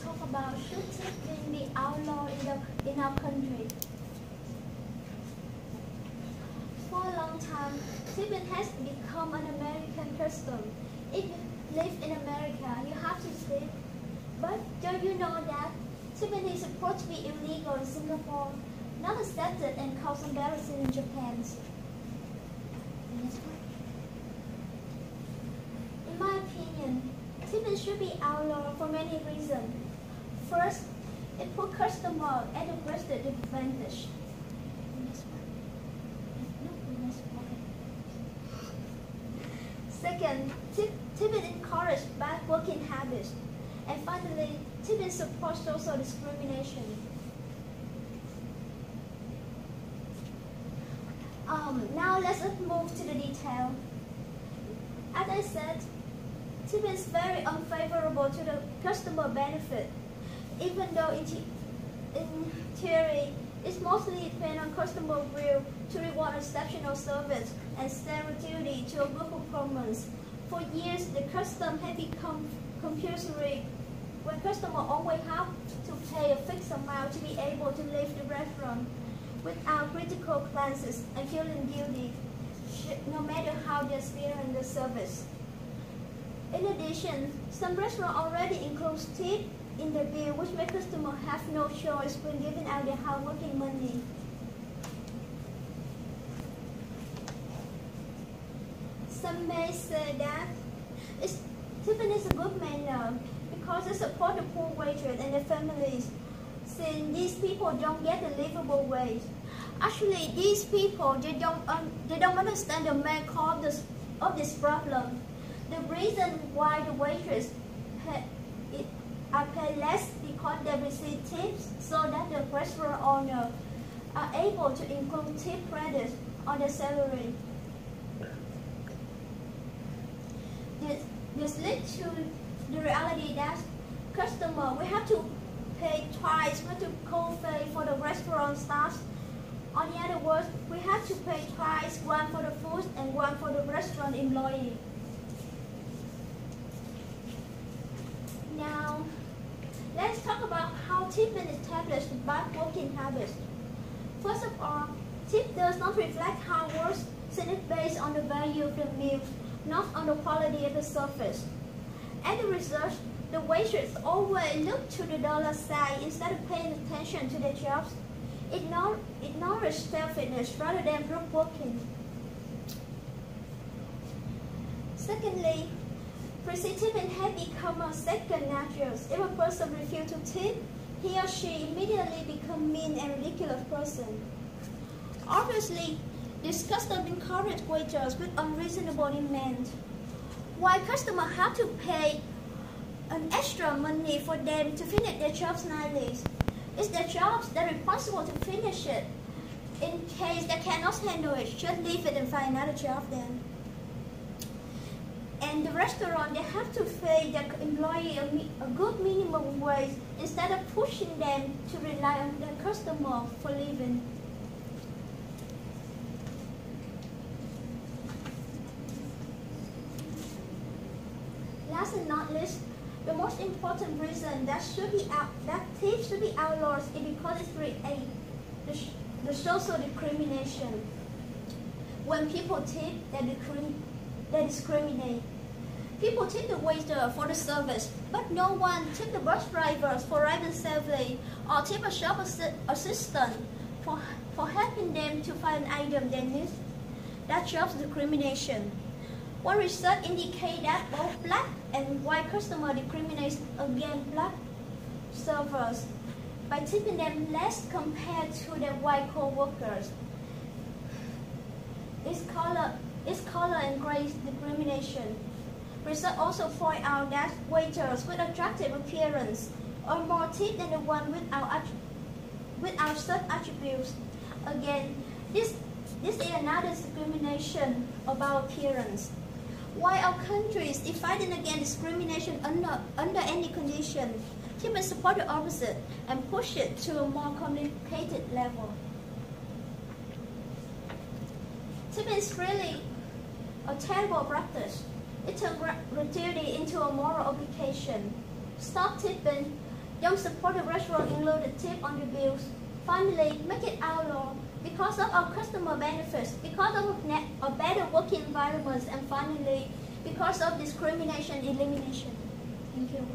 talk about should tipping be outlawed in our country. For a long time, tipping has become an American custom. If you live in America, you have to tip. But don't you know that tipping is supposed to be illegal in Singapore, not accepted and cause embarrassing in Japan? In my opinion, tipping should be outlawed for many reasons. First, it puts customers at a great disadvantage. Second, tipping encourages bad working habits. And finally, tipping supports social discrimination. Now let's move to the detail. As I said, tipping is very unfavorable to the customer benefit, even though in theory, it's mostly depends on customer will to reward exceptional service and zero duty to a good performance. For years, the custom had become compulsory, where customers always have to pay a fixed amount to be able to leave the restaurant without critical glances and feeling guilty, no matter how they experience the service. In addition, some restaurants already include tip in the bill, which makes customers have no choice when giving out their hard-working money. Some may say that tipping is a good manner because it supports the poor waitress and their families, since these people don't get a livable wage. Actually, these people they don't understand the main cause of this problem. The reason why the waitress are paid less because they receive tips, so that the restaurant owner are able to include tip credits on their salary. This leads to the reality that customers will have to pay twice what to co-pay for the restaurant staff. On the other words, we have to pay twice, one for the food and one for the restaurant employee. Now, let's talk about how tipping established bad working habits. First of all, tip does not reflect hard work, since it's based on the value of the meal, not on the quality of the service. As a result, the waitress always look to the dollar sign instead of paying attention to their jobs. Ignores selfishness rather than group working. Secondly, tipping has become a second nature. If a person refuses to tip, he or she immediately becomes mean and ridiculous person. Obviously, this custom encourages waiters with unreasonable demand. Why customers have to pay an extra money for them to finish their jobs nightly? It's their jobs, they're responsible to finish it. In case they cannot handle it, just leave it and find another job then. And the restaurant, they have to pay their employee a good minimum wage instead of pushing them to rely on their customer for living. Last and not least, the most important reason that tips should be outlawed is because it creates the social discrimination. When people tip, they discriminate. People tip the waiter for the service, but no one tip the bus drivers for riding safely, or tip a shop assistant for helping them to find an item they need. That shows discrimination. One research indicates that both black and white customers discriminate against black servers by tipping them less compared to their white co-workers. It's color and race discrimination. Research also point out that waiters with attractive appearance are more tipped than the one without such attributes. Again, this is another discrimination about appearance. Why our countries is fighting against discrimination under any condition, tipping support the opposite and push it to a more complicated level. Tipping is really a terrible practice. It turns gratuity into a moral obligation. Stop tipping, Young supportive restaurant include a tip on the bills. Finally, make it outlaw because of our customer benefits, because of a better working environments, and finally, because of discrimination elimination. Thank you.